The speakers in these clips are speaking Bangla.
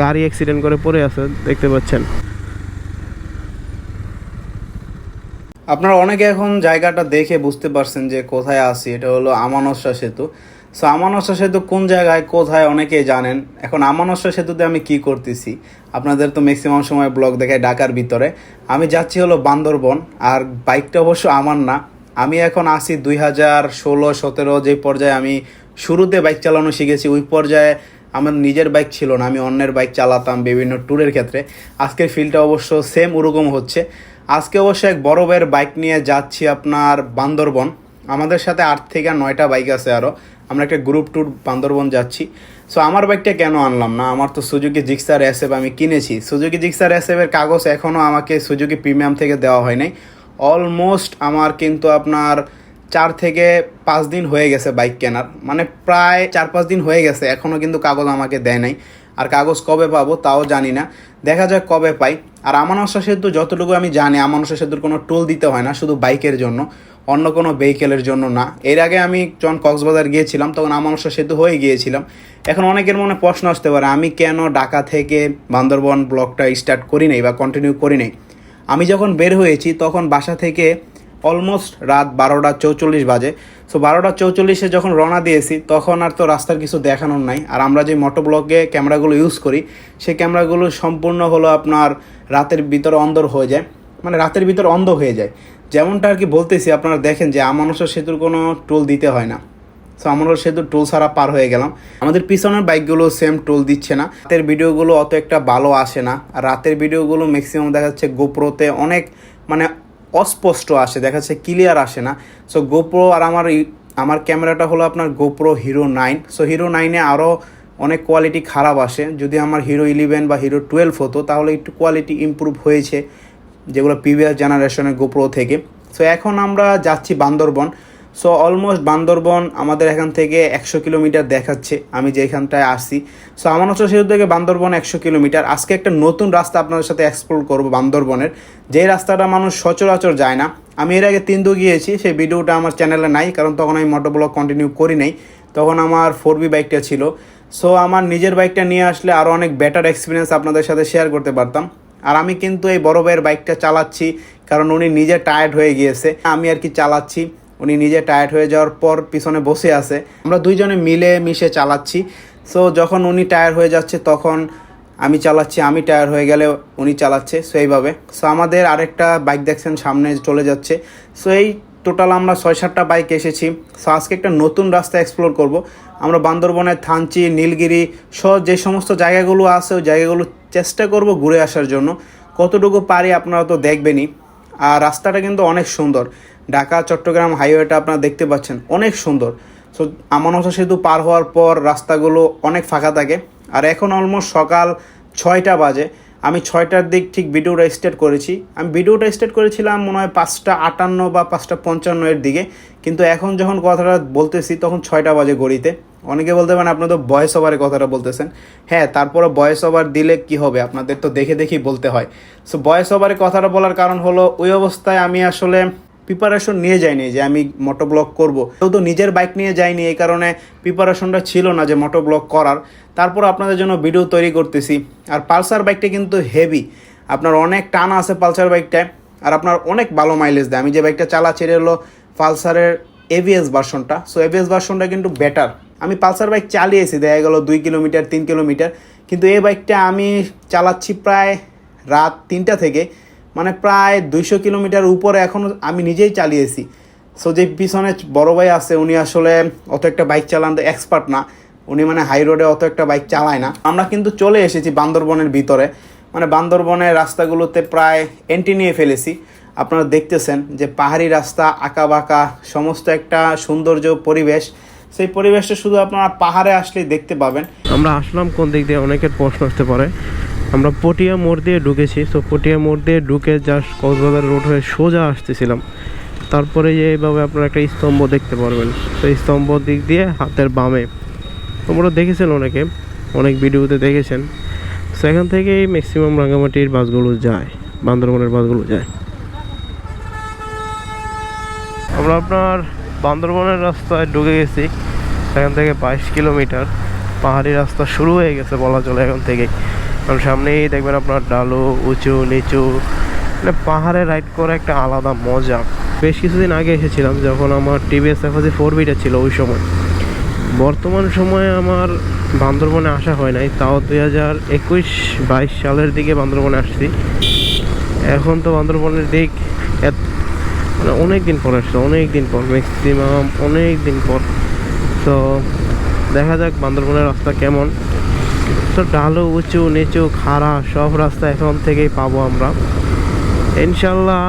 গাড়ি অ্যাক্সিডেন্ট করে পড়ে আছে দেখতে পাচ্ছেন। আপনারা অনেকে এখন জায়গাটা দেখে বুঝতে পারছেন যে কোথায় আছি। এটা হলো আমানসা সেতু। সো আমানসা সেতু কোন জায়গায় কোথায় অনেকেই জানেন। এখন আমানসা সেতুতে আমি কি করতেছি, আপনাদের তো ম্যাক্সিমাম সময় ব্লগ দেখায় ঢাকার ভিতরে। আমি যাচ্ছি হলো বান্দরবন, আর বাইকটা অবশ্য আমার না। আমি এখন আসি 2016-17 যে পর্যায়ে আমি শুরুতে বাইক চালানো শিখেছি, ওই পর্যায়ে আমার নিজের বাইক ছিল না, আমি অন্যের বাইক চালাতাম বিভিন্ন ট্যুরের ক্ষেত্রে। আজকের ফিলটা অবশ্য সেম ওরকম হচ্ছে। আজকে অবশ্য এক বড় ভাইয়ের বাইক নিয়ে যাচ্ছি আপনার বান্দরবন। আমাদের সাথে 8 থেকে 9টা বাইক আছে আরও। আমরা একটা গ্রুপ ট্যুর বান্দরবন যাচ্ছি। সো আমার বাইকটা কেন আনলাম না, আমার তো সুজুকি জিক্সার এসএফ আমি কিনেছি। সুজুকি জিক্সার এসএফের কাগজ এখনও আমাকে সুজুকি প্রিমিয়াম থেকে দেওয়া হয় নাই। অলমোস্ট আমার কিন্তু আপনার 4 থেকে 5 দিন হয়ে গেছে বাইক কেনার, মানে প্রায় 4-5 দিন হয়ে গেছে, এখনও কিন্তু কাগজ আমাকে দেয় নাই। আর কাগজ কবে পাবো তাও জানি না, দেখা যাক কবে পাই। আর আমানসা সেতু যতটুকু আমি জানি, আমানসা সেতুর কোনো টোল দিতে হয় না, শুধু বাইকের জন্য, অন্য কোনো ভেহিকেলের জন্য না। এর আগে আমি যখন কক্সবাজার গিয়েছিলাম তখন আমানসা সেতু হয়ে গিয়েছিলাম। এখন অনেকের মনে প্রশ্ন আসতে পারে আমি কেন ঢাকা থেকে বান্দরবন ব্লগটা স্টার্ট করি নাই বা কন্টিনিউ করি নাই। আমি যখন বের হয়েছি তখন বাসা থেকে অলমোস্ট রাত 12টা 44 বাজে। সো 12টা 44-এ যখন রওনা দিয়েছি তখন আর তো রাস্তার কিছু দেখানোর নাই। আর আমরা যে মোটোব্লগে ক্যামেরাগুলো ইউজ করি, সেই ক্যামেরাগুলো সম্পূর্ণ হলো আপনার রাতের ভিতরে অন্ধর হয়ে যায়, মানে রাতের ভিতরে অন্ধ হয়ে যায়। যেমনটা আর কি বলতেছি, আপনারা দেখেন যে আমানসা সেতুর কোনো টোল দিতে হয় না। সো আমরা সেতু টোল ছাড়া পার হয়ে গেলাম। আমাদের পিছনের বাইকগুলো সেম টোল দিচ্ছে না। রাতের ভিডিওগুলো অত একটা ভালো আসে না। আর রাতের ভিডিওগুলো ম্যাক্সিমাম দেখা যাচ্ছে গোপ্রোতে অনেক মানে অস্পষ্ট আসে, দেখা যাচ্ছে ক্লিয়ার আসে না। সো গোপ্রো আর আমার ক্যামেরাটা হলো আপনার গোপ্রো হিরো 9। সো হিরো 9-এ আরও অনেক কোয়ালিটি খারাপ আসে। যদি আমার হিরো 11 বা হিরো 12 হতো তাহলে একটু কোয়ালিটি ইমপ্রুভ হয়েছে, যেগুলো প্রিভিয়াস জেনারেশনের গোপ্রো থেকে। সো এখন আমরা যাচ্ছি বান্দরবন। সো অলমোস্ট বান্দরবন আমাদের এখান থেকে 100 কিলোমিটার দেখাচ্ছে, আমি যেখানটায় আসছি। সো আমানসা সেতু থেকে বান্দরবন 100 কিলোমিটার। আজকে একটা নতুন রাস্তা আপনাদের সাথে এক্সপ্লোর করব বান্দরবনের, যে রাস্তাটা মানুষ সচরাচর যায় না। আমি এর আগে 3 গিয়েছি, সেই ভিডিওটা আমার চ্যানেলে নাই, কারণ তখন আমি মোটোব্লগ কন্টিনিউ করি নাই, তখন আমার 4B বাইকটা ছিল। সো আমার নিজের বাইকটা নিয়ে আসলে আরও অনেক বেটার এক্সপিরিয়েন্স আপনাদের সাথে শেয়ার করতে পারতাম। আর আমি কিন্তু এই বড় ভাইয়ের বাইকটা চালাচ্ছি কারণ উনি নিজে টায়ার্ড হয়ে গিয়েছে, আমি আর কি চালাচ্ছি। উনি নিজে টায়ার্ড হয়ে যাওয়ার পর পিছনে বসে আছে, আমরা দুইজনে মিলে মিশে চালাচ্ছি। সো যখন উনি টায়ার্ড হয়ে যাচ্ছে তখন আমি চালাচ্ছি, আমি টায়ার্ড হয়ে গেলে উনি চালাচ্ছে। সো এইভাবে সো আমাদের আরেকটা বাইক দেখছেন সামনে চলে যাচ্ছে। সো এই টোটাল আমরা 6-7টা বাইক এসেছি। সো আজকে একটা নতুন রাস্তা এক্সপ্লোর করব। আমরা বান্দরবনের থানচি, নীলগিরি সহ যে সমস্ত জায়গাগুলো আছে ওই জায়গাগুলো চেষ্টা করব ঘুরে আসার জন্য, কতটুকু পারি আপনারা তো দেখবেনই। আর রাস্তাটা কিন্তু অনেক সুন্দর, ঢাকা চট্টগ্রাম হাইওয়েটা আপনারা দেখতে পাচ্ছেন অনেক সুন্দর। সো আমানসা সেতু পার হওয়ার পর রাস্তাগুলো অনেক ফাঁকা থাকে। আর এখন অলমোস্ট সকাল 6টা বাজে। আমি 6টার দিক ঠিক ভিডিওটা স্টার্ট করেছি। আমি ভিডিওটা স্টার্ট করেছিলাম মনে হয় 5টা 58 বা 5টা 55 এর দিকে, কিন্তু এখন যখন কথাটা বলতেছি তখন 6টা বাজে ঘড়িতে। অনেকে বলতে পারেন আপনারা তো ভয়েস ওভারে কথাটা বলতেছেন। হ্যাঁ, তারপরে ভয়েস ওভার দিলে কি হবে, আপনাদের তো দেখে দেখেই বলতে হয়। সো ভয়েস ওভারে কথাটা বলার কারণ হলো ওই অবস্থায় আমি আসলে প্রিপারেশন নিয়ে যাইনি যে আমি মোটোব্লগ করব, তো নিজের বাইক নিয়ে যাইনি, এই কারণে প্রিপারেশনটা ছিল না যে মোটোব্লগ করার। তারপর আপনাদের জন্য ভিডিও তৈরি করতেছি। আর পালসার বাইকটা কিন্তু হেভি, আপনার অনেক টান আছে পালসার বাইকটায়, আর আপনার অনেক ভালো মাইলেজ দেয়। আমি যে বাইকটা চালাচ্ছি এটা হলো পালসারের এভিএস ভার্সনটা। সো এভিএস ভার্সনটা কিন্তু বেটার। আমি পালসার বাইক চালিয়েছি দেখা গেলো 2 কিলোমিটার 3 কিলোমিটার, কিন্তু এই বাইকটা আমি চালাচ্ছি প্রায় রাত 3টা থেকে, মানে প্রায় 200 কিলোমিটার উপরে এখন আমি নিজেই চালিয়েছি। সো যে পিছনে বড় ভাই আছে উনি আসলে অত একটা বাইক চালাতে এক্সপার্ট না, উনি মানে হাই রোডে অত একটা বাইক চালায় না। আমরা কিন্তু চলে এসেছি বান্দরবনের ভিতরে, মানে বান্দরবনের রাস্তাগুলোতে প্রায় এন্ট্রি নিয়ে ফেলেছি। আপনারা দেখতেছেন যে পাহাড়ি রাস্তা, আঁকা বাঁকা সমস্ত একটা সৌন্দর্য পরিবেশ। সেই পরিবেশটা শুধু আপনারা পাহাড়ে আসলেই দেখতে পাবেন। আমরা আসলাম কোন দিক দিয়ে অনেকের প্রশ্ন আসতে পারে। আমরা পটিয়া মোড় দিয়ে ঢুকেছি। তো পটিয়া মোড় দিয়ে ঢুকে জাস্ট কক্সবাজার রোড হয়ে সোজা আসতেছিলাম। তারপরে এইভাবে আপনারা একটা স্তম্ভ দেখতে পারবেন। তো এই স্তম্ভ দিক দিয়ে হাতের বামে তোমরা দেখেছেন, অনেক ভিডিওতে দেখেছেন। সেখান থেকেই ম্যাক্সিমাম রাঙামাটির বাসগুলো যায়, বান্দরবনের বাসগুলো যায়। আমরা আপনার বান্দরবনের রাস্তায় ঢুকে গেছি, সেখান থেকে 22 কিলোমিটার। পাহাড়ি রাস্তা শুরু হয়ে গেছে বলা চলে এখন থেকেই। কারণ সামনেই দেখবেন আপনার ঢালু, উঁচু নিচু, মানে পাহাড়ে রাইড করা একটা আলাদা মজা। বেশ কিছুদিন আগে এসেছিলাম যখন আমার টিভিএস এফআরজি 4Bটা ছিল ওই সময়। বর্তমান সময়ে আমার বান্দরবনে আসা হয় নাই, তাও 2021-22 সালের দিকে বান্দরবনে আসছি। এখন তো বান্দরবনের দিক মানে অনেক দিন পর আসছে, অনেক দিন পর, ম্যাক্সিমাম অনেক দিন পর। তো দেখা যাক বান্দরবনের রাস্তা কেমন। তো ঢালু, উঁচু নিচু, খাড়া সব রাস্তা এখন থেকেই পাবো আমরা ইনশাল্লাহ।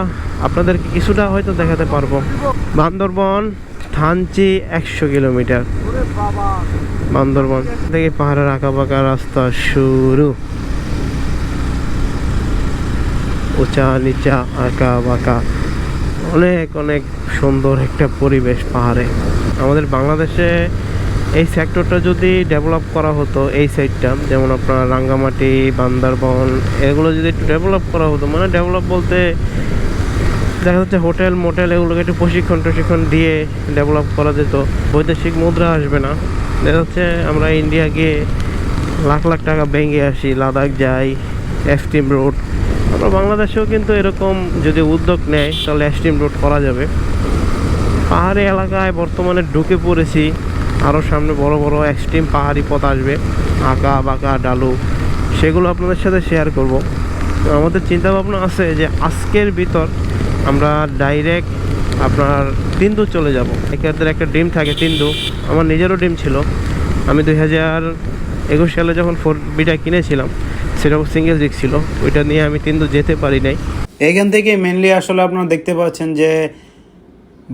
আপনাদেরকে কিছুটা হয়তো দেখাতে পারবো। বান্দরবন থানচি 100 কিলোমিটার। বান্দরবন থেকে পাহাড়ের আঁকা বাঁকা রাস্তা শুরু, উঁচা নিচা আঁকা বাঁকা, অনেক অনেক সুন্দর একটা পরিবেশ পাহাড়ে। আমাদের বাংলাদেশে এই সেক্টরটা যদি ডেভেলপ করা হতো, এই সাইডটা যেমন আপনার রাঙ্গামাটি, বান্দরবন, এগুলো যদি একটু ডেভেলপ করা হতো, মানে ডেভেলপ বলতে দেখা যাচ্ছে হোটেল মোটেল এগুলোকে একটু প্রশিক্ষণ দিয়ে ডেভেলপ করা যেত। বৈদেশিক মুদ্রা আসবে না, দেখা যাচ্ছে আমরা ইন্ডিয়া গিয়ে লাখ লাখ টাকা ভেঙে আসি, লাদাখ যাই, এক্সট্রিম রোড। আমরা বাংলাদেশেও কিন্তু এরকম যদি উদ্যোগ নেয় তাহলে এক্সট্রিম রোড করা যাবে। পাহাড়ি এলাকায় বর্তমানে ঢুকে পড়েছি, আরও সামনে বড় বড় এক্সট্রিম পাহাড়ি পথ আসবে, আঁকা বাঁকা ঢালু, সেগুলো আপনাদের সাথে শেয়ার করব। আমাদের চিন্তা ভাবনা আছে যে আজকের ভিতর আমরা ডাইরেক্ট আপনার তিন্দু চলে যাব। এখানে একটা ডিম থাকে তিন্দু, আমার নিজেরও ডিম ছিল। আমি 2021 সালে যখন 4Bটা কিনেছিলাম সেটাও সিঙ্গেল জিক ছিল, ওইটা নিয়ে আমি তিন্দু যেতে পারি নাই। এখান থেকে মেনলি আসলে আপনারা দেখতে পাচ্ছেন যে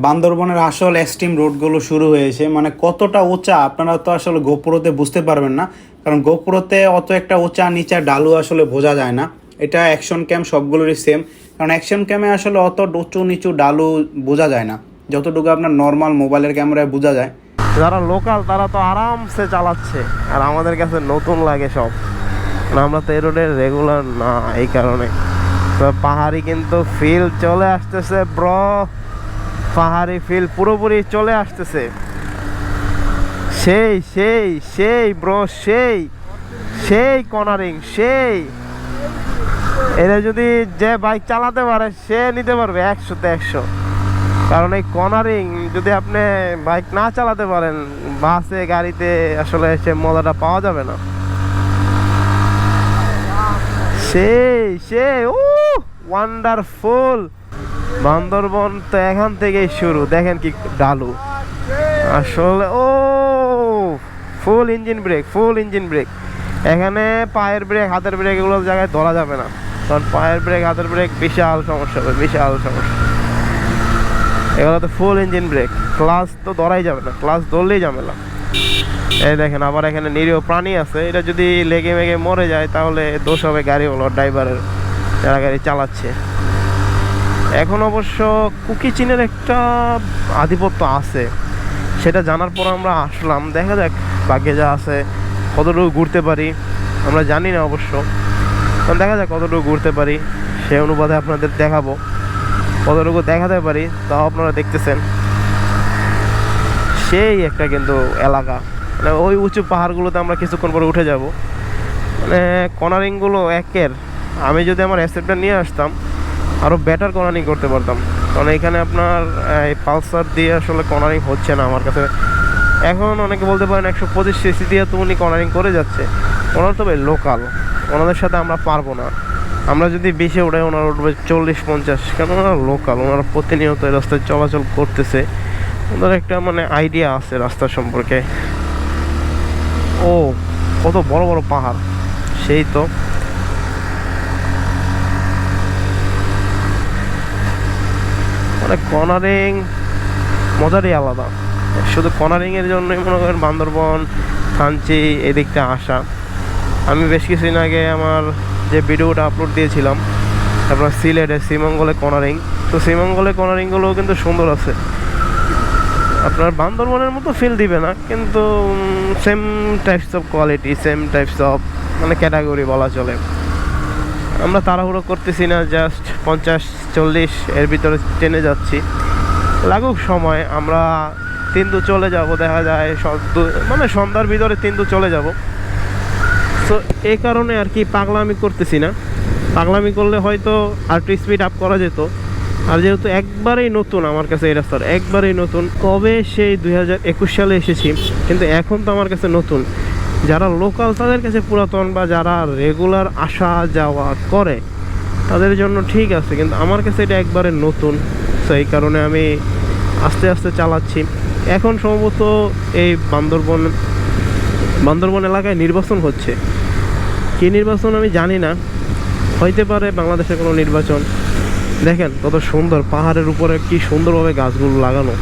বান্দরবনের আসল এক্সট্রিম রোডগুলো শুরু হয়েছে। মানে কতটা উঁচা আপনারা তো আসলে গোপুরতে বুঝতে পারবেন না, কারণ গোপুরতে অত একটা উঁচা নিচা ঢালু আসলে বোঝা যায় না। এটা অ্যাকশন ক্যাম সবগুলোরই সেম, কারণ অ্যাকশন ক্যামে আসলে অত উঁচু নিচু ঢালু বোঝা যায় না যতটুকু আপনার নর্মাল মোবাইলের ক্যামেরায় বোঝা যায়। যারা লোকাল তারা তো আরামসে চালাচ্ছে, আর আমাদের কাছে নতুন লাগে সব, কারণ আমরা তো এই রোডের রেগুলার না, এই কারণে। তো পাহাড়ি কিন্তু ফিল চলে আসতেছে ব্রো, পাহাড়ি ফিল পুরোপুরি চলে আসতেছে। সেই সেই সেই ব্রো, সেই সেই কর্নারিং, সেই এটা যদি যে বাইক চালাতে পারে সে নিতে পারবে 100-তে 100। কারণ এই কর্নারিং যদি আপনি বাইক না চালাতে পারেন, বাসে গাড়িতে আসলে সে মজাটা পাওয়া যাবে না। সেই সেই ও ওয়ান্ডারফুল। বান্দরবন তো এখান থেকেই শুরু, দেখেন কি ঢালু আসলে। ও ফুল ইঞ্জিন ব্রেক, ফুল ইঞ্জিন ব্রেক। এখানে পায়ের ব্রেক হাতের ব্রেক এগুলো জায়গায় ধরা যাবে না, কারণ পায়ের ব্রেক হাতের ব্রেক বিশাল সমস্যা হবে, বিশাল সমস্যা। এগুলো তো ফুল ইঞ্জিন ব্রেক, ক্লাস তো ধরাই যাবে না, ক্লাস ধরলেই ঝামেলা। এই দেখেন আবার এখানে নিরীহ প্রাণী আছে, এটা যদি লেগে মেগে মরে যায় তাহলে দোষ হবে গাড়িওয়ালা, ড্রাইভারের, যারা গাড়ি চালাচ্ছে। এখন অবশ্য কুকি চীনের একটা আধিপত্য আছে, সেটা জানার পর আমরা আসলাম। দেখা যাক ভাগ্যে যা আছে কতটুকু ঘুরতে পারি, আমরা জানি না অবশ্য, দেখা যাক কতটুকু ঘুরতে পারি, সে অনুপাতে আপনাদের দেখাবো। কতটুকু দেখাতে পারি তাও আপনারা দেখতেছেন। সেই একটা কিন্তু এলাকা, মানে ওই উঁচু পাহাড়গুলোতে আমরা কিছুক্ষণ পরে উঠে যাব। মানে কর্নারিংগুলো একের, আমি যদি আমার অ্যাসেটটা নিয়ে আসতাম আরও বেটার কর্নারিং করতে পারতাম, কারণ এখানে আপনার এই পালসার দিয়ে আসলে কর্নারিং হচ্ছে না আমার কাছে। এখন অনেকে বলতে পারেন 125 সিসি দিয়ে তো উনি কর্নারিং করে যাচ্ছে, ওনারা তবে লোকাল, ওনাদের সাথে আমরা পারবো না। আমরা যদি 20-এ উঠে ওনারা উঠবে 40-50, কেন ওনারা লোকাল, ওনারা প্রতিনিয়ত এই রাস্তায় চলাচল করতেছে, ওদের একটা মানে আইডিয়া আছে রাস্তা সম্পর্কে। ও কত বড় বড় পাহাড়, সেই তো। মানে কর্নারিং মজারই আলাদা, শুধু কর্নারিংয়ের জন্যই মনে করেন বান্দরবন থানচি এদিকটা আসা। আমি বেশ কিছুদিন আগে আমার যে ভিডিওটা আপলোড দিয়েছিলাম আপনার সিলেটে শ্রীমঙ্গলে কর্নারিং, তো শ্রীমঙ্গলে কর্নারিংগুলোও কিন্তু সুন্দর আছে, আপনার বান্দরবনের মতো ফিল দিবে না, কিন্তু same types of quality, same types of মানে ক্যাটাগরি বলা চলে। আমরা তাড়াহুড়ো করতেছি না, জাস্ট 50-40 এর ভিতরে টেনে যাচ্ছি, লাগুক সময়। আমরা তিন্দু চলে যাব, দেখা যায় মানে সন্ধ্যার ভিতরে তিন্দু চলে যাব। সো এই কারণে আর কি পাগলামি করতেছি না। পাগলামি করলে হয়তো আর একটু স্পিড আপ করা যেত। আর যেহেতু একবারেই নতুন আমার কাছে এই রাস্তার, একবারেই নতুন, কবে সেই 2021 সালে এসেছি, কিন্তু এখন তো আমার কাছে নতুন। যারা লোকাল তাদের কাছে পুরাতন, বা যারা রেগুলার আসা যাওয়া করে তাদের জন্য ঠিক আছে, কিন্তু আমার কাছে এটা একবারে নতুন। সেই কারণে আমি আস্তে আস্তে চালাচ্ছি। এখন সম্ভবত এই বান্দরবন এলাকায় নির্বাচন হচ্ছে। কী নির্বাচন আমি জানি না, হইতে পারে বাংলাদেশের কোনো নির্বাচন। দেখেন কত সুন্দর, পাহাড়ের উপরে কি সুন্দরভাবে গাছগুলো লাগানো।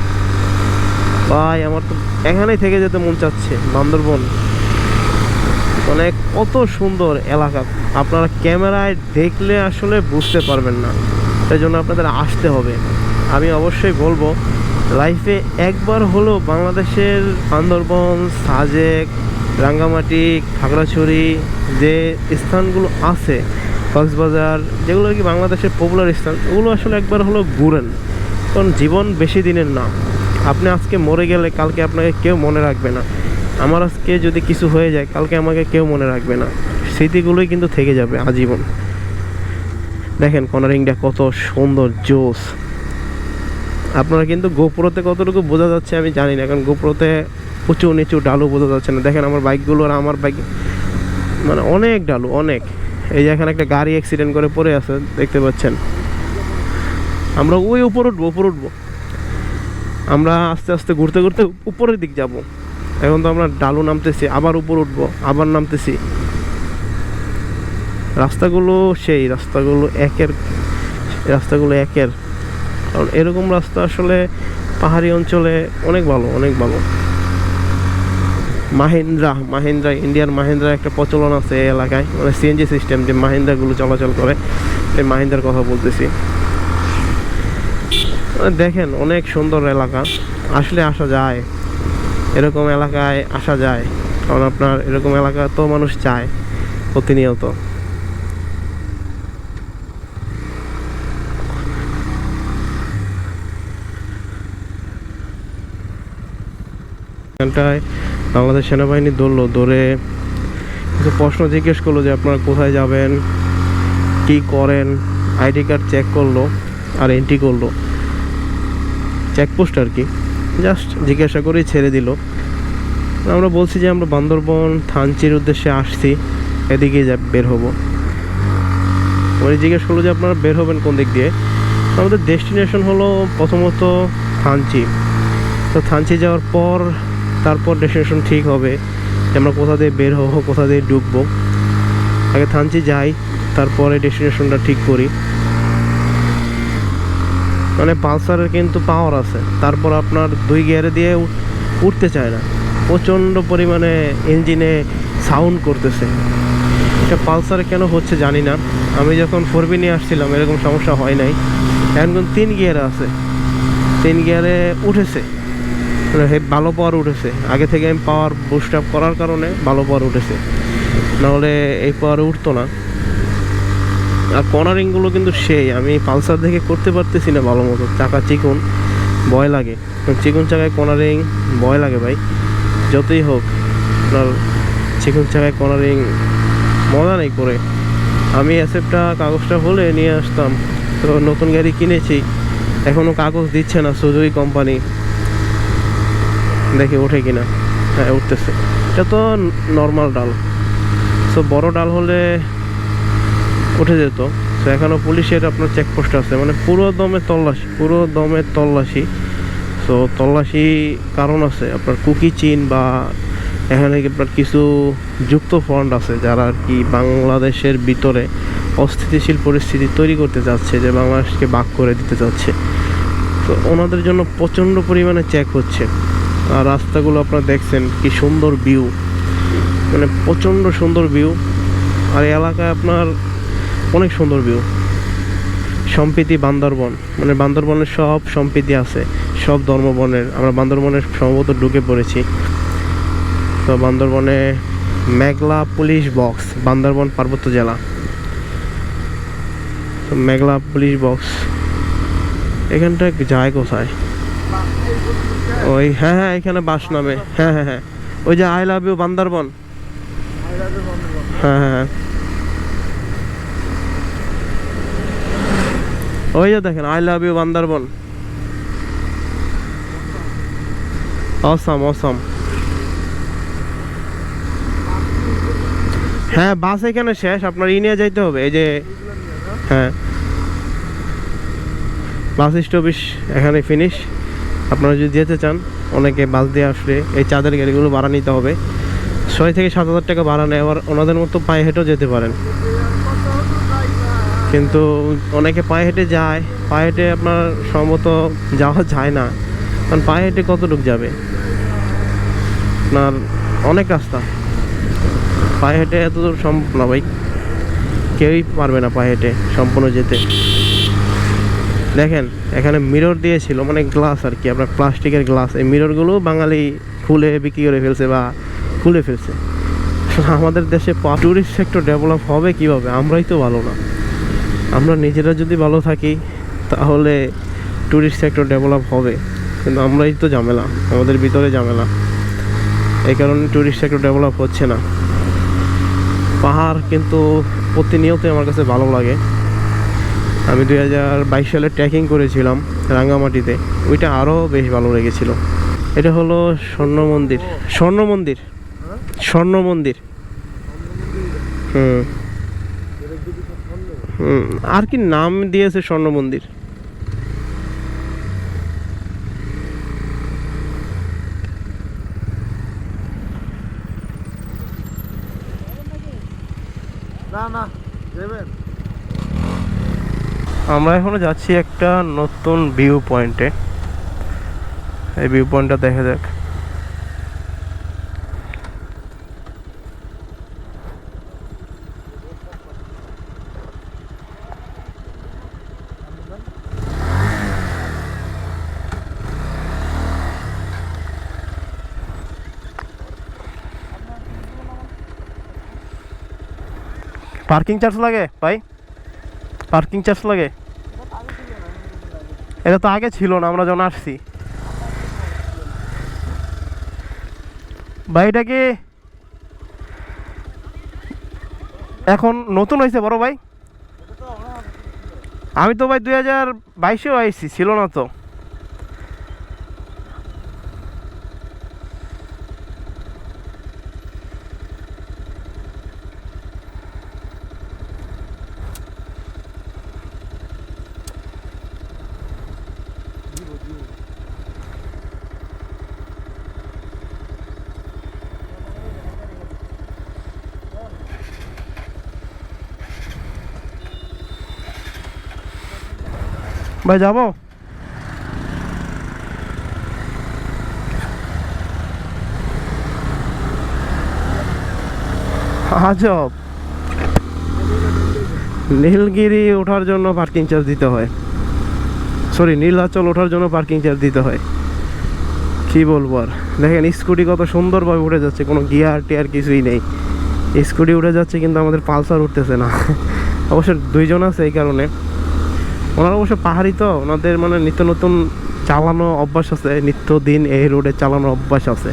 ভাই আমার তো এখানেই থেকে যেতে মন চাচ্ছে। বান্দরবন মানে কত সুন্দর এলাকা, আপনারা ক্যামেরায় দেখলে আসলে বুঝতে পারবেন না, তাই জন্য আপনাদের আসতে হবে। আমি অবশ্যই বলবো লাইফে একবার হলেও বাংলাদেশের বান্দরবন, সাজেক, রাঙ্গামাটি, খাগড়াছড়ি যে স্থানগুলো আছে, কক্সবাজার, যেগুলো কি বাংলাদেশের পপুলার স্থান, ওগুলো আসলে একবার হলেও ঘুরেন। কারণ জীবন বেশি দিনের না। আপনি আজকে মরে গেলে কালকে আপনাকে কেউ মনে রাখবে না। আমার আজকে যদি কিছু হয়ে যায় কালকে আমাকে কেউ মনে রাখবে না। স্মৃতিগুলোই কিন্তু থেকে যাবে আজীবন। দেখেন কর্নারিংটা কত সুন্দর, জোস। আপনারা কিন্তু গোপ্রোতে কতটুকু বোঝা যাচ্ছে আমি জানি না, কারণ গোপ্রোতে উঁচু নিচু ডালু বোঝা যাচ্ছে না। দেখেন আমার বাইকগুলো আর আমার বাইক মানে অনেক ডালু, অনেক। এই যে এখানে একটা গাড়ি অ্যাক্সিডেন্ট করে পড়ে আছে, দেখতে পাচ্ছেন। আমরা ওই উপর উঠবো। আমরা আস্তে আস্তে ঘুরতে ঘুরতে উপরের দিক যাব। এখন তো আমরা ডালু নামতেছি, আবার উপর উঠবো, আবার নামতেছি। রাস্তাগুলো একের কারণ এরকম রাস্তা আসলে পাহাড়ি অঞ্চলে অনেক ভালো, অনেক ভালো। মাহিন্দ্রা ইন্ডিয়ার মাহিন্দ্রা একটা প্রচলন আছে এই এলাকায়, মানে সিএনজি সিস্টেম যে মাহিন্দ্রাগুলো চলাচল করে, এই মাহিন্দ্রার কথা বলতেছি। দেখেন অনেক সুন্দর এলাকা, আসলে আসা যায়, এরকম এলাকায় আসা যায়। কারণ আপনার এরকম এলাকা তো মানুষ চায় প্রতিনিয়ত। এখানটায় বাংলাদেশ সেনাবাহিনী ধরে কিছু প্রশ্ন জিজ্ঞেস করলো যে আপনারা কোথায় যাবেন, কি করেন। আইডি কার্ড চেক করলো আর এন্ট্রি করলো, চেকপোস্ট আর কি। জাস্ট জিজ্ঞাসা করেই ছেড়ে দিল। আমরা বলছি যে আমরা বান্দরবন থানচির উদ্দেশ্যে আসছি, এদিকে বের হব। উনি জিজ্ঞেস করলো যে আপনারা বের হবেন কোন দিক দিয়ে। আমাদের ডেস্টিনেশন হলো প্রথমত থানচি। তো থানচি যাওয়ার পর তারপর ডেস্টিনেশন ঠিক হবে যে আমরা কোথা দিয়ে বের হবো, কোথা দিয়ে ঢুকবো। আগে থানচি যাই, তারপরে ডেস্টিনেশনটা ঠিক করি। মানে পালসারের কিন্তু পাওয়ার আছে, তারপর আপনার 2 গিয়ারে দিয়ে উঠতে চায় না, প্রচণ্ড পরিমাণে ইঞ্জিনে সাউন্ড করতেছে। এটা পালসারে কেন হচ্ছে জানি না। আমি যখন 4B নিয়ে আসছিলাম এরকম সমস্যা হয় নাই। এখন 3 গিয়ারে আছে, 3 গিয়ারে উঠেছে, মানে ভালো পাওয়ার উঠেছে। আগে থেকে আমি পাওয়ার বুস্ট আপ করার কারণে ভালো পাওয়ার উঠেছে, নাহলে এই পাওয়ারে উঠতো না। আর কর্নারিংগুলো কিন্তু সেই, আমি পালসার দেখে করতে পারতেছি না ভালো মতো। চাকা চিকন, ভয় লাগে। চিকন চাকায় কর্নারিং ভয় লাগে ভাই। যতই হোক আপনার চিকন চাকায় কর্নারিং মজা নেই করে। আমি অ্যাসেপ্টটা কাগজটা হলে নিয়ে আসতাম। তো নতুন গাড়ি কিনেছি, এখনও কাগজ দিচ্ছে না সুজুকি কোম্পানি। দেখি ওঠে কিনা। হ্যাঁ উঠতেছে। এটা তো নর্মাল ডাল, সো বড় ডাল হলে উঠে যেত। তো এখনও পুলিশের আপনার চেকপোস্ট আছে, মানে পুরো দমে তল্লাশি। সো তল্লাশি কারণ আছে আপনার কুকি চিন, বা এখানে আপনার কিছু যুক্ত ফ্রন্ট আছে যারা আর কি বাংলাদেশের ভিতরে অস্থিতিশীল পরিস্থিতি তৈরি করতে চাচ্ছে, যে বাংলাদেশকে ভাগ করে দিতে চাচ্ছে। তো ওনাদের জন্য প্রচণ্ড পরিমাণে চেক হচ্ছে। আর রাস্তাগুলো আপনারা দেখছেন কি সুন্দর ভিউ, মানে প্রচণ্ড সুন্দর ভিউ। আর এই এলাকায় আপনার অনেক সুন্দর ভিউ। সম্প্রীতি বান্দরবন, মানে বান্দরবনের সব সম্প্রীতি আছে, সব ধর্মবর্ণের। আমরা বান্দরবনের সম্ভবত ঢুকে পড়েছি। তো বান্দরবনে মেঘলা পুলিশ বক্স, বান্দরবন পার্বত্য জেলা। তো মেঘলা পুলিশ বক্স এখানটা যায় কোথায়? ওই হ্যাঁ হ্যাঁ এখানে বাস নামে, হ্যাঁ হ্যাঁ হ্যাঁ, ওই যে আই লাভ ইউ বান্দরবন, হ্যাঁ হ্যাঁ হ্যাঁ, ওই যে দেখেন I love you Bandarban. Awesome awesome. হ্যাঁ বাস এখানে শেষ, আপনার নিয়ে যাইতে হবে এই যে, হ্যাঁ বাস স্টপিস এখানে ফিনিশ। আপনারা যদি যেতে চান, অনেকে বাস দিয়ে আসলে এই চাঁদের গাড়িগুলো ভাড়া নিতে হবে, 6 থেকে 7 হাজার টাকা ভাড়া নেয়। আবার ওনাদের মতো পায়ে হেঁটেও যেতে পারেন, কিন্তু অনেকে পায়ে হেঁটে যায়, পায়ে হেঁটে আপনার সম্ভবত যাওয়া যায় না, কারণ পায়ে হেঁটে কতটুক যাবে, আপনার অনেক রাস্তা, পায়ে হেঁটে এত দূর সম্ভব না ভাই, কেউই পারবে না পায়ে হেঁটে সম্পূর্ণ যেতে। দেখেন এখানে মিরর দিয়েছিল, মানে গ্লাস আর কি, আপনার প্লাস্টিকের গ্লাস, এই মিররগুলো বাঙালি খুলে বিক্রি করে ফেলছে বা খুলে ফেলছে। আমাদের দেশে ট্যুরিস্ট সেক্টর ডেভেলপ হবে কিভাবে? আমরাই তো ভালো না। আমরা নিজেরা যদি ভালো থাকি তাহলে ট্যুরিস্ট সেক্টর ডেভেলপ হবে, কিন্তু আমরাই তো ঝামেলা, আমাদের ভিতরে ঝামেলা, এই কারণে ট্যুরিস্ট সেক্টর ডেভেলপ হচ্ছে না। পাহাড় কিন্তু প্রতিনিয়তই আমার কাছে ভালো লাগে। আমি 2022 সালে ট্রেকিং করেছিলাম রাঙ্গামাটিতে, ওইটা আরও বেশ ভালো লেগেছিল। এটা হলো স্বর্ণ মন্দির, স্বর্ণ মন্দির, স্বর্ণ মন্দির। হুম হুম, আর কি নাম দিয়েছে স্বর্ণ মন্দির। আমরা এখনো যাচ্ছি একটা নতুন ভিউ পয়েন্টে, এই ভিউ পয়েন্টটা দেখা যাক। পার্কিং চার্জ লাগে ভাই? পার্কিং চার্জ লাগে? এটা তো আগে ছিল না, আমরা যখন আসছি। ভাই এটা কি এখন নতুন হয়েছে বড় ভাই? আমি তো ভাই 2022-এও আইছি, ছিল না তো। ভাই যাবো? আজব, নীলগিরি ওঠার জন্য পার্কিং চার্জ দিতে হয়, সরি নীলাচল ওঠার জন্য পার্কিং চার্জ দিতে হয়। কি বলবো আর। দেখেন স্কুটি কত সুন্দরভাবে উঠে যাচ্ছে, কোনো গিয়ার টিয়ার কিছুই নেই, স্কুটি উঠে যাচ্ছে, কিন্তু আমাদের পালসার উঠতেছে না। অবশ্য 2 জন আছে, এই কারণে। ওনারা অবশ্য পাহাড়ি তো, ওনাদের মানে নিত্য নতুন চালানো অভ্যাস আছে, নিত্যদিন এই রোডে চালানোর অভ্যাস আছে,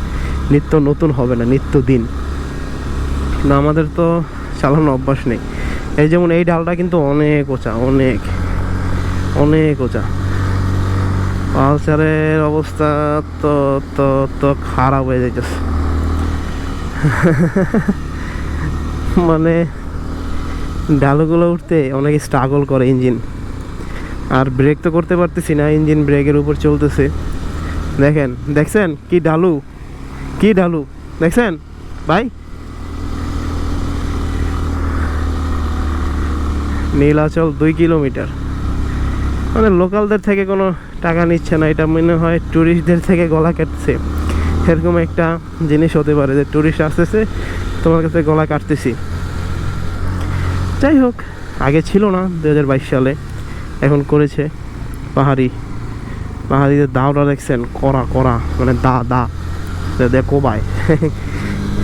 নিত্য নতুন হবে না, নিত্যদিন না, আমাদের তো চালানো অভ্যাস নেই। এই যেমন এই ডালটা কিন্তু অনেক উঁচা, অনেক অনেক উঁচা। পালসারের অবস্থা তো তো তো খারাপ হয়ে যাইতেছে। মানে ডালগুলো উঠতে অনেক স্ট্রাগল করে ইঞ্জিন, আর ব্রেক তো করতে পারতেছি না, ইঞ্জিন ব্রেকের উপর চলতেছে। দেখেন, দেখছেন কি ডালু, কি ডালু দেখছেন ভাই? নীলাচল 2 কিলোমিটার, মানে লোকালদের থেকে কোনো টাকা নিচ্ছে না, এটা মনে হয় ট্যুরিস্টদের থেকে গলা কাটছে, এরকম একটা জিনিস হতে পারে যে ট্যুরিস্ট আসতেছে, তোমার কাছে গলা কাটতেছি। যাই হোক, আগে ছিল না 2022 সালে, এখন করেছে। পাহাড়িদের দাওটা দেখছেন, কড়া কড়া, মানে দা কোবায়,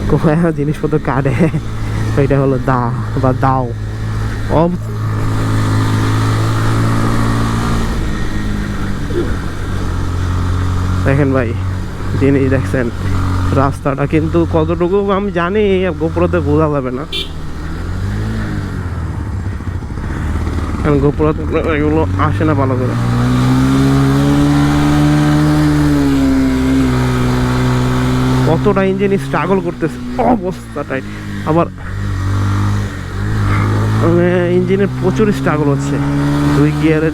কোবায় জিনিসপত্র কাটে, এটা হলো দা বা দাও। দেখেন ভাই, জিনিস দেখছেন, রাস্তাটা কিন্তু কতটুকু আমি জানি গোপুরতে বোঝা যাবে না, কারণ গোপুরতে এগুলো আসে না ভালো করে। কতটা ইঞ্জিন স্ট্রাগল করতেছে, অবস্থাটাই আবার ইঞ্জিনের প্রচুর স্ট্রাগল হচ্ছে, 2 গিয়ারে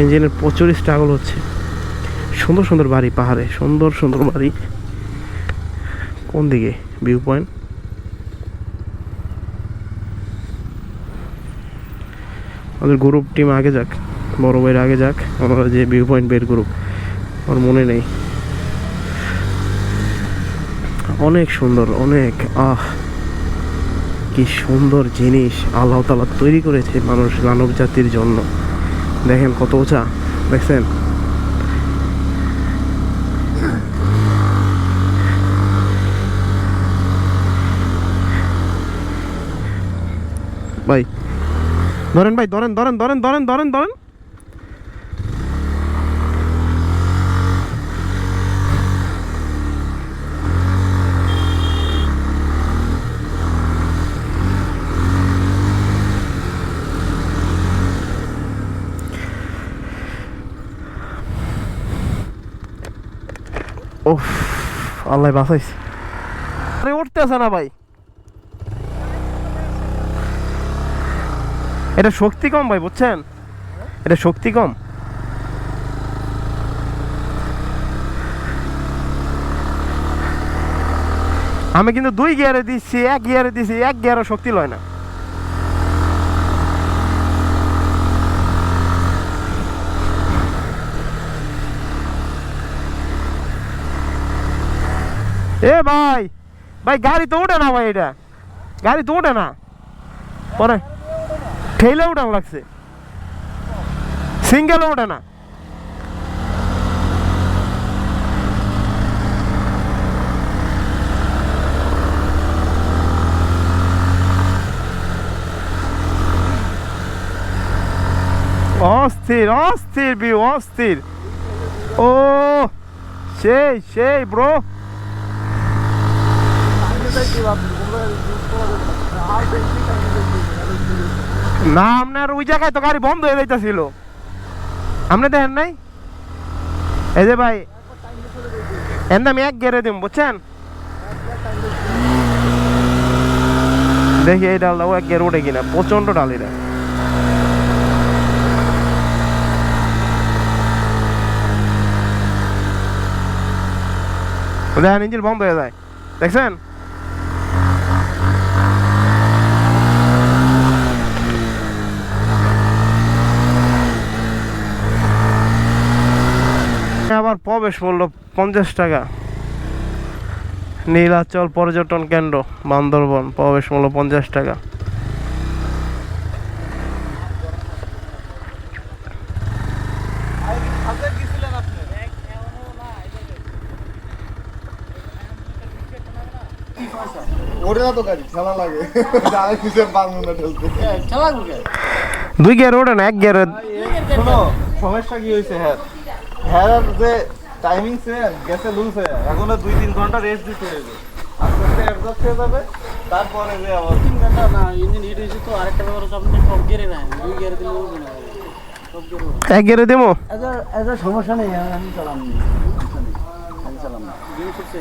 ইঞ্জিনের প্রচুর স্ট্রাগল হচ্ছে। সুন্দর সুন্দর বাড়ি পাহাড়ে, সুন্দর সুন্দর বাড়ি। কোন দিকে ভিউ পয়েন্ট? আমাদের গ্রুপ টিম আগে যাক, বড় ভাইয়ের আগে যাক, আমরা যে ভিউ পয়েন্ট বের গ্রুপ, আমার মনে নেই। অনেক সুন্দর, অনেক কি সুন্দর জিনিস আল্লাহ তাআলা তৈরি করেছে মানুষ, মানব জাতির জন্য। দেখেন কত উঁচা, দেখছেন? ভাই ধরেন, ভাই ধরেন ধরেন ধরেন ধরেন ধরেন ধরেন। ওফ, আল্লাহ বাঁচাইছে। আরে উঠতেছে না ভাই, এটা শক্তি কম ভাই, বুঝছেন? এটা শক্তি কম। আমি কিন্তু 2 গিয়ারে দিচ্ছি, 1 গিয়ারে দিচ্ছি, 1 গিয়ারও শক্তি লয় না। এ ভাই, ভাই গাড়ি তো ওঠে না ভাই, এটা গাড়ি তো ওঠে না, পরে ঠেলে উঠান লাগছে, সিঙ্গেল ওঠে না। অস্থির অস্থির ভিউ, অস্থির। ও সেই সেই ব্রো। না, আপনার ওই জায়গায় তো গাড়ি বন্ধ হয়ে যাইতেছিল, আপনি দেখেন নাই? এই যে ভাই, এর আমি 1 গিয়ারে দিব, বুঝছেন? দেখি এই ডালটা ও 1 গিয়ার ওঠে কিনা, প্রচন্ড ডাল এটা। দেখেন ইঞ্জিন বন্ধ হয়ে যায়, দেখছেন? আবার প্রবেশ মূল্য 50 টাকা। নীলাচল পর্যটন কেন্দ্র বান্দরবন, প্রবেশ মূল্য 50 টাকা। দুই গিয়ার ওঠে না, 1 গিয়ারে। সমস্যা কি হয়েছে? হ্যাঁ হ্যাঁ, যে টাইমিং গেছে লুজ হয়ে, এখন 2-3 ঘন্টা রেস্ট দিতে হবে, আস্তে আস্তে অ্যাডজাস্ট হয়ে যাবে। তারপরে যে আবার 3 ঘন্টা না, ইঞ্জিন হিট হয়েছে তো। আরেকটা ব্যাপার হচ্ছে, আপনি সব গিয়ারে না, 2 গিয়ারে দিলে উঠবে না, সব গিয়ারে 1 গিয়ারে দেবো। এদের সমস্যা নেই, আমি চালাম নি, আমি চালাম না। জিনিস হচ্ছে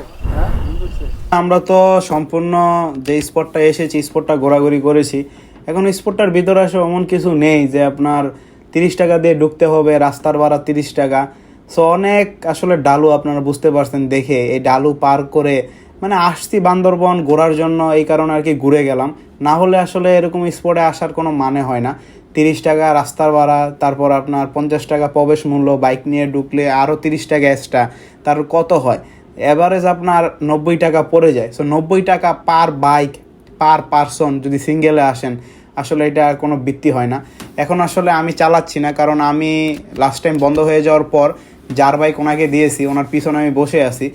আমরা তো সম্পূর্ণ যে স্পটটা এসেছি, স্পটটা ঘোরাঘুরি করেছি। এখন স্পটটার ভিতরে আসে এমন কিছু নেই যে আপনার 30 টাকা দিয়ে ঢুকতে হবে, রাস্তার ভাড়া 30 টাকা। সো অনেক আসলে ডালু, আপনারা বুঝতে পারছেন দেখে, এই ডালু পার করে মানে আসছি বান্দরবন ঘোরার জন্য, এই কারণে আর কি ঘুরে গেলাম। না হলে আসলে এরকম স্পটে আসার কোনো মানে হয় না। 30 টাকা রাস্তার ভাড়া, তারপর আপনার 50 টাকা প্রবেশ মূল্য, বাইক নিয়ে ঢুকলে আরও 30 টাকা এক্সট্রা, তার কত হয়? এভারেজ আপনার 90 টাকা পড়ে যায়। সো 90 টাকা পার বাইক, পার পারসন যদি সিঙ্গেলে আসেন, আসলে এটা আর কোনো বৃত্তি হয় না। এখন আসলে আমি চালাচ্ছি না, কারণ আমি লাস্ট টাইম বন্ধ হয়ে যাওয়ার পর যার বাইক ওনাকে দিয়েছি, ওনার পিছনে আমি বসে আছি।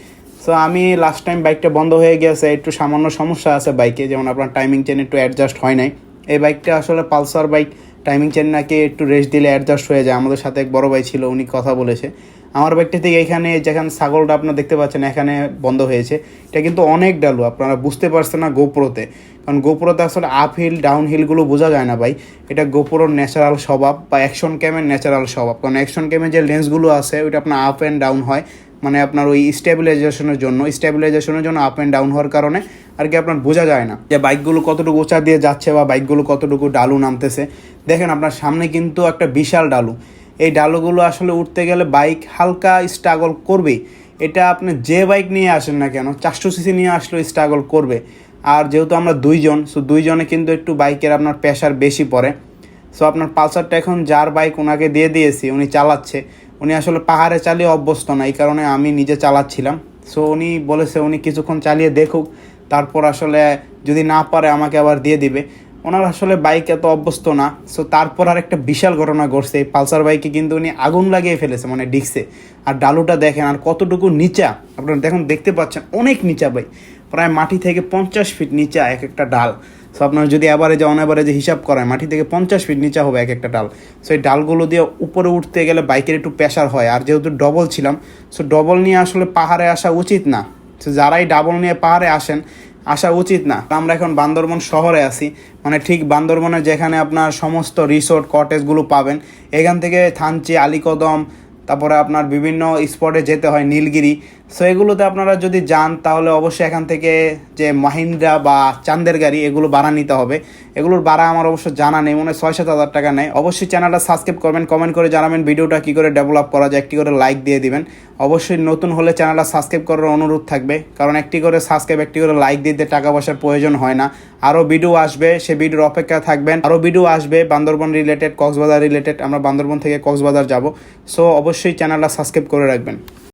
সো আমি লাস্ট টাইম বাইকটা বন্ধ হয়ে গেছে, একটু সামান্য সমস্যা আছে বাইকে, যেমন আপনার টাইমিং চেন একটু অ্যাডজাস্ট হয় নাই। এই বাইকটা আসলে পালসার বাইক টাইমিং চেন নাকি একটু রেস্ট দিলে অ্যাডজাস্ট হয়ে যায়। আমাদের সাথে এক বড় ভাই ছিল, উনি কথা বলেছে। আমার বাইকটা থেকে এখানে যেখানে ছাগলটা আপনারা দেখতে পাচ্ছেন এখানে বন্ধ হয়েছে, এটা কিন্তু অনেক ডালু, আপনারা বুঝতে পারছেন না গোপ্রোতে, কারণ গোপ্রোতে আসলে আপ হিল ডাউন হিলগুলো বোঝা যায় না ভাই। এটা গোপ্রোর ন্যাচারাল স্বভাব বা অ্যাকশন ক্যামের ন্যাচারাল স্বভাব, কারণ অ্যাকশন ক্যামের যে লেন্সগুলো আছে ওইটা আপনার আপ অ্যান্ড ডাউন হয়, মানে আপনার ওই স্টেবিলাইজেশনের জন্য আপ অ্যান্ড ডাউন হওয়ার কারণে আর কি আপনার বোঝা যায় না যে বাইকগুলো কতটুকু উঁচা দিয়ে যাচ্ছে বা বাইকগুলো কতটুকু ডালু নামতেছে। দেখেন আপনার সামনে কিন্তু একটা বিশাল ডালু, এই ডালুগুলো আসলে উঠতে গেলে বাইক হালকা স্ট্রাগল করবেই। এটা আপনি যে বাইক নিয়ে আসেন না কেন, 400 সিসি নিয়ে আসলেও স্ট্রাগল করবে। আর যেহেতু আমরা দুইজন, সো দুইজনে কিন্তু একটু বাইকের আপনার প্রেশার বেশি পড়ে। সো আপনার পালসারটা এখন যার বাইক ওনাকে দিয়ে দিয়েছি, উনি চালাচ্ছে। উনি আসলে পাহাড়ে চালিয়ে অভ্যস্ত না, এই কারণে আমি নিজে চালাচ্ছিলাম। সো উনি বলেছে উনি কিছুক্ষণ চালিয়ে দেখুক, তারপর আসলে যদি না পারে আমাকে আবার দিয়ে দিবে। ওনার আসলে বাইক এত অভ্যস্ত না। সো তারপর আর একটা বিশাল ঘটনা ঘটছে, এই পালসার বাইকে কিন্তু উনি আগুন লাগিয়ে ফেলেছে, মানে ডিস্কে। আর ডালুটা দেখেন আর কতটুকু নিচা, আপনারা দেখুন দেখতে পাচ্ছেন অনেক নিচা ভাই, প্রায় মাটি থেকে 50 ফিট নিচা এক একটা ডাল। সো আপনার যদি অ্যাভারেজে অন অ্যাভারেজে হিসাব করেন মাটি থেকে 50 ফিট নিচা হবে এক একটা ডাল। সো এই ডালগুলো দিয়ে উপরে উঠতে গেলে বাইকের একটু প্রেশার হয়। আর যেহেতু ডবল ছিলাম, সো ডবল নিয়ে আসলে পাহাড়ে আসা উচিত না। সো যারাই ডাবল নিয়ে পাহাড়ে আসা উচিত না। আমরা এখন বান্দরবন শহরে আছি, মানে ঠিক বান্দরবনে যেখানে আপনার সমস্ত রিসোর্ট কটেজগুলো পাবেন, এখান থেকে থানচি, আলীকদম, তারপরে আপনার বিভিন্ন স্পটে যেতে হয়, নীলগিরি। সো এগুলোতে আপনারা যদি যান তাহলে অবশ্যই এখান থেকে যে মাহিন্দ্রা বা চান্দের গাড়ি এগুলো ভাড়া নিতে হবে। এগুলোর ভাড়া আমার অবশ্য জানা নেই, মনে হয় 6-7 হাজার টাকা নেয়। অবশ্যই চ্যানেলটা সাবস্ক্রাইব করবেন, কমেন্ট করে জানাবেন ভিডিওটা কী করে ডেভেলপ করা যায়, একটি করে লাইক দিয়ে দিবেন। অবশ্যই নতুন হলে চ্যানেলটা সাবস্ক্রাইব করার অনুরোধ থাকবে, কারণ একটি করে সাবস্ক্রাইব, একটি করে লাইক দিতে টাকা পয়সার প্রয়োজন হয় না। আরও ভিডিও আসবে, সে ভিডিওর অপেক্ষা থাকবেন। আরও ভিডিও আসবে বান্দরবন রিলেটেড, কক্সবাজার রিলেটেড। আমরা বান্দরবন থেকে কক্সবাজার যাব। সো অবশ্যই চ্যানেলটা সাবস্ক্রাইব করে রাখবেন।